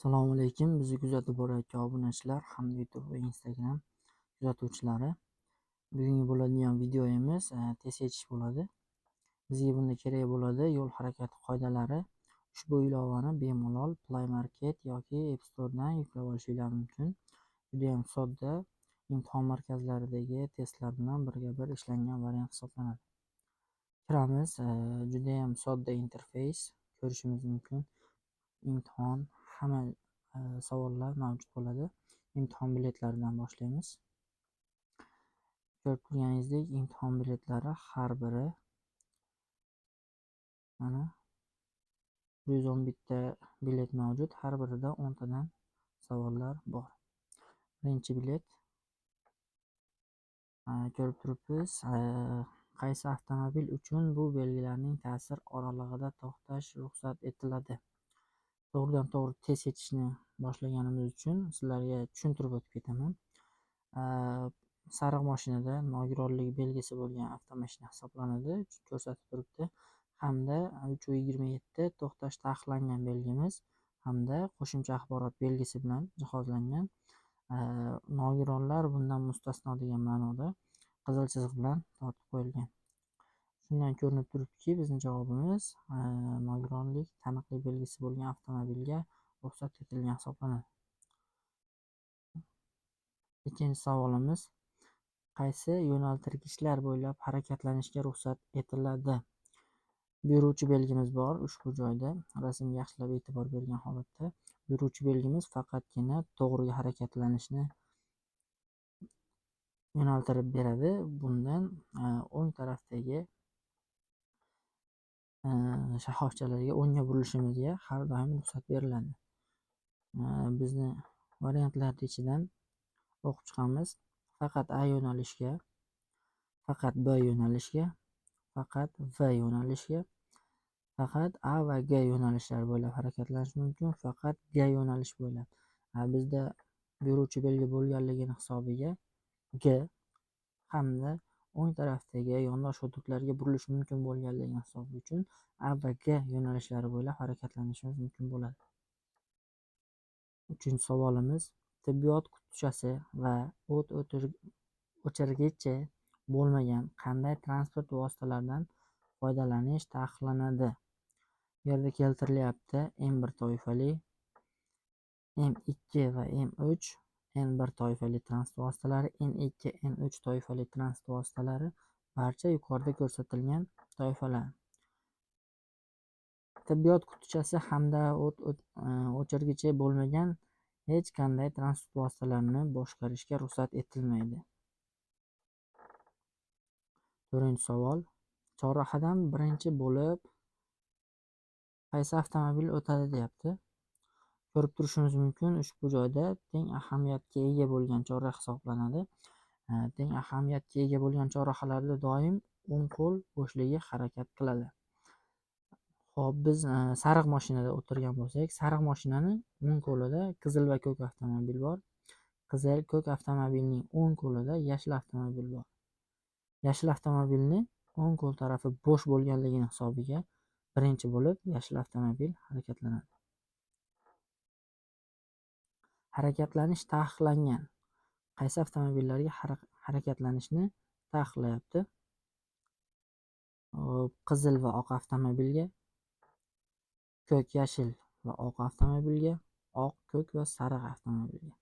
Assalomu alaykum. Bizni kuzatib borayotgan obunachilar hamda YouTube va Instagram kuzatuvchilari. Bugungi bo'ladigan videomiz test etish bo'ladi. Bizga bunda kerak bo'ladi yo'l harakati qoidalari. Ushbu ilovani bemalol Play Market yoki App Store dan yuklab olishingiz mumkin. Juda ham sodda, imtihon markazlaridagi testlar bilan birga-bir ishlangan variant hisoblanadi. Kiramiz. Juda ham sodda interfeys ko'rishingiz mumkin. Imtihon hamma savollar mavjud bo'ladi. Imtihon biletlaridan boshlaymiz. Ko'rib turganingizdek, imtihon biletlari har biri mana 111 ta bilet mavjud. Har birida 10 tadan savollar bor. Birinchi bilet ko'rib turibmiz. Qaysi avtomobil uchun bu belgilarning ta'sir oralig'ida to'xtash ruxsat etiladi? To'g'ridan to'g'ri test etishni boshlaganimiz uchun sizlarga tushuntirib o'tib ketaman. Sariq mashinada nogironligi belgisi bo'lgan avtomashina hisoblanadi, ko'rsatib turibdi. Hamda 327 to'xtash taqiqlangan belgimiz hamda qo'shimcha axborot belgisi bilan jihozlangan. Nogironlar bundan mustasno degan ma'noda qizil chiziq bilan tortib qo'yilgan. Shundan ko'rinib turibdiki, bizning javobimiz nogironlik taniqli belgisi bo'lgan avtomobilga ruxsat etilgan hisoblanadi. Ikkinchi savolimiz: qaysi yo'naltirgichlar bo'ylab harakatlanishga ruxsat etiladi? Buyuruvchi belgimiz bor ushbu joyda. Rasmga yaxshilab e'tibor bergan holatda buyuruvchi belgimiz faqatgina to'g'ri harakatlanishni yo'naltirib beradi. Bundan o'ng tarafdagi shoxobchalarga o'ngga burilishimizga har doim ruxsat beriladi. Bizni variantlar ichidan o'qib chiqamiz. Faqat A yo'nalishga, faqat B yo'nalishga, faqat V yo'nalishga, faqat A va G yo'nalishlari bo'ylab harakatlanish mumkin, faqat G yo'nalish bo'ylab. Bizda buyuruvchi belgi bo'lganligini hisobiga G hamda o'ng tarafdagi yondosh hududlarga burilish mumkin bo'lganligi hisobi uchun A va G yo'nalishlari bo'ylab harakatlanishimiz mumkin bo'ladi. Uchinchi savolimiz: tibbiyot qutquchasi va o't o'chirgichi bo'lmagan qanday transport vositalaridan foydalanish taqiqlanadi? Bu yerda keltirilyapti M1 toifali, M2 va M3, N1 toifali transport vositalari, N2, N3 toifali transport vositalari barcha yuqorida ko'rsatilgan toifalar. Tibbiyot qutquchasi hamda o't o'chirgichi bo'lmagan hech qanday transport vositalarini boshqarishga ruxsat etilmaydi. To'rtinchi savol: chorrahadan birinchi bo'lib qaysi avtomobil o'tadi deyapti. Ko'rib turishimiz mumkin, ushbu joyda teng ahamiyatga ega bo'lgan chorraha hisoblanadi. Teng ahamiyatga ega bo'lgan chorrahalarda doim o'ng qo'l bo'shligi harakat qiladi. Xo'p, biz sariq mashinada o'tirgan bo'lsak, sariq mashinani o'ng qo'lida qizil va ko'k avtomobil bor. Qizil, ko'k avtomobilning o'ng qo'lida yashil avtomobil bor. Yashil avtomobilni o'ng qo'l tarafi bo'sh bo'lganligini hisobiga birinchi bo'lib yashil avtomobil harakatlanadi. Harakatlanish taqiqlangan. Qaysi avtomobillarga harakatlanishni taqiqlayapti? Qizil va oq avtomobilga, ko'k, yashil va oq avtomobilga, oq, ko'k va sariq avtomobilga.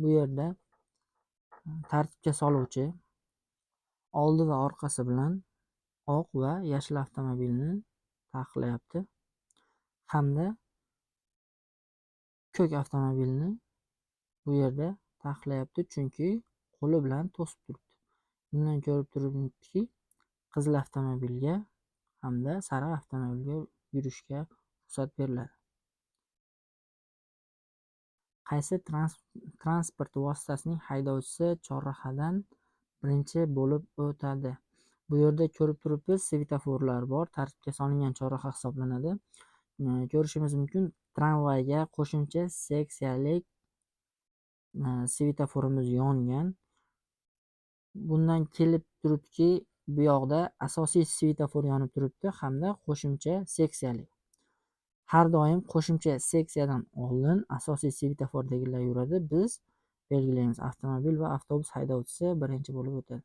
Bu yerda tartibga soluvchi oldi va orqasi bilan oq va yashil avtomobilni taqiqlayapti hamda ko'k avtomobilni bu yerda taqiqlayapti, chunki qo'li bilan to'sib turibdi. Bundan ko'rib turibdiki, qizil avtomobilga hamda sariq avtomobilga yurishga ruxsat beriladi. Qaysi transport vositasining haydovchisi chorrahadan birinchi bo'lib o'tadi? Bu yerda ko'rib turibmiz, svetoforlar bor, tartibga solingan chorraha hisoblanadi. Ko'rishimiz mumkin, tramvayga qo'shimcha seksiyalik svetoforimiz yongan. Bundan kelib turibdiki, bu yoqda asosiy svetofor yonib turibdi hamda qo'shimcha seksiyali. Har doim qo'shimcha seksiyadan oldin asosiy svetofordagilar yuradi. Biz belgilaymiz. Avtomobil va avtobus haydovchisi birinchi bo'lib o'tadi.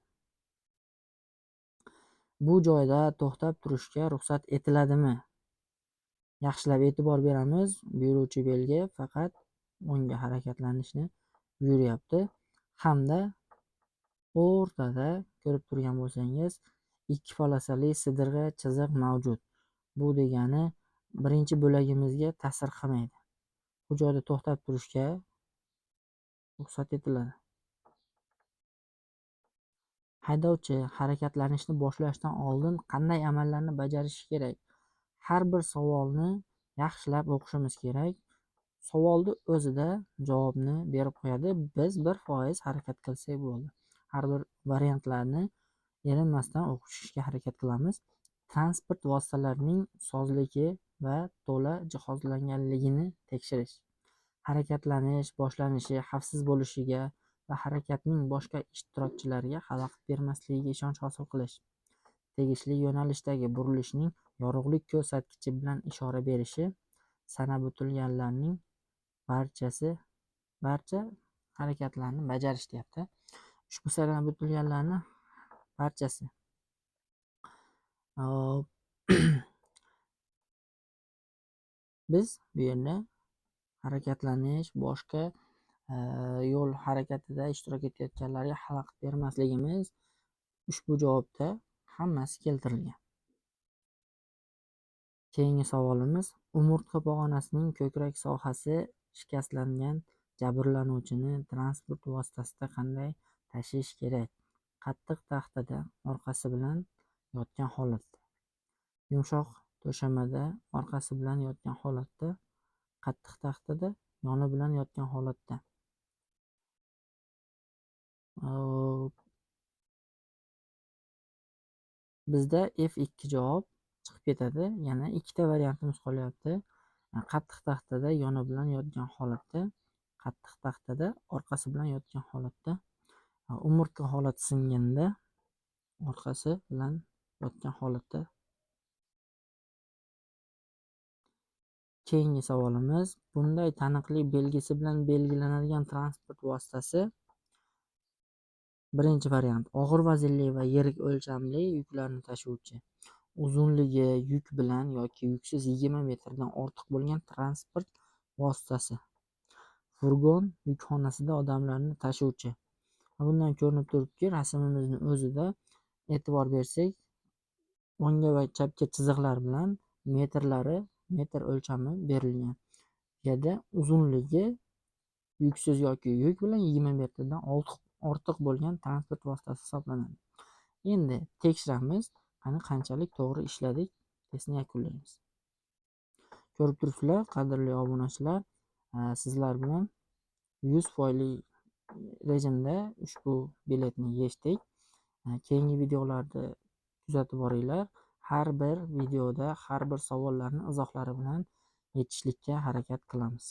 Bu joyda to'xtab turishga ruxsat etiladimi? Yaxshilab e'tibor beramiz. Buyuruvchi belgi faqat o'ngga harakatlanishni buyuryapti hamda o'rtada ko'rib turgan bo'lsangiz ikki polosali sidirg'i chiziq mavjud. Bu degani birinchi bo'lagimizga ta'sir qilmaydi. Bu joyda to'xtab turishga ruxsat etiladi. Haydovchi harakatlanishni boshlashdan oldin qanday amallarni bajarishi kerak? Har bir savolni yaxshilab o'qishimiz kerak. Savolni o'zida javobni berib qo'yadi. Biz 1% harakat qilsak bo'ldi. Har bir variantlarni erinmasdan o'qishga harakat qilamiz. Transport vositalarining sozligi va to'la jihozlanganligini tekshirish. Harakatlanish boshlanishi xavfsiz bo'lishiga va harakatning boshqa ishtirokchilariga xalaqit bermasligiga ishonch hosil qilish. Tegishli yo'nalishdagi burilishning yorug'lik ko'rsatkichi bilan ishora berishi. Sanab o'tilganlarning barcha harakatlarni bajarish deyapti. Ushbu sanab o'tilganlarni barchasi biz bu yerda harakatlanish boshqa yo'l harakatida ishtirok etayotganlarga xalaqit bermasligimiz ushbu javobda hammasi keltirilgan. Keyingi savolimiz: umurtqa pog'onasining ko'krak sohasi shikastlangan jabrlanuvchini transport vositasida qanday tashish kerak? Qattiq taxtada orqasi bilan yotgan holatda, yumshoq to'shamada orqasi bilan yotgan holatda, qattiq taxtada yoni bilan yotgan holatda. Bizda F2 javob chiqib ketadi. Yana ikkita variantimiz qolyapti. Qattiq taxtada yoni bilan yotgan holatda, qattiq taxtada orqasi bilan yotgan holatda, umurtqa holati singanda orqasi bilan yotgan holatda. Keyingi savolimiz: bunday taniqli belgisi bilan belgilanadigan transport vositasi. Birinchi variant: og'ir vaznli va yirik o'lchamli yuklarni tashuvchi. Uzunligi yuk bilan yoki yuksiz 20 metrdan ortiq bo'lgan transport vositasi. Furgon yukxonasida odamlarni tashuvchi. Bundan ko'rinib turibdiki, rasmimizni o'zida e'tibor bersak, o'ngga va chapga chiziqlar bilan metr o'lchami berilgan. Bu yerda uzunligi yuksiz yoki yuk bilan 20 metrdan ortiq bo'lgan transport vositasi hisoblanadi. Endi tekshiramiz, qanchalik to'g'ri ishladik, testni yakunlaymiz. Ko'rib turibsizlar, qadrli obunachilar, sizlar bilan 100% rejimda ushbu biletni yechdik. Keyingi videolarni kuzatib boringlar. Har bir videoda har bir savollarni izohlari bilan yechishlikka harakat qilamiz.